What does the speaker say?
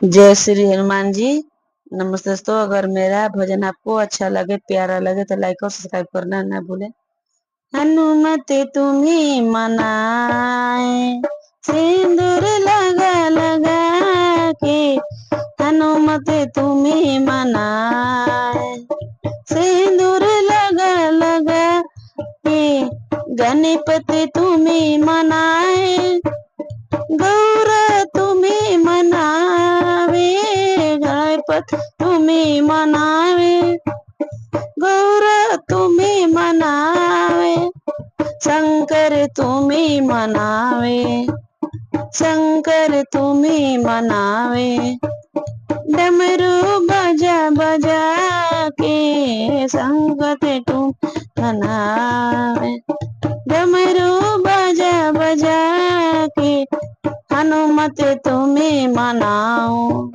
जय श्री हनुमान जी। नमस्ते दोस्तों, अगर मेरा भजन आपको अच्छा लगे, प्यारा लगे तो लाइक और सब्सक्राइब करना ना भूलें। हनुमते तुम्हें मनाए, सिंदूर लगा लगा के। हनुमते तुम्हें मनाए, सिंदूर लगा लगा के। गणपति तुम्हें मनाए, गौरा तुम्हें मनावे। गणपति तुम्हें मनावे, गौरा तुम्हें मनावे। शंकर तुम्हें मनावे, शंकर तुम्हें मनावे। डमरू बजा बजा के संगत तुम मनावे। डमरू बजा बजा के हनुमत तुम्हें मनाओ।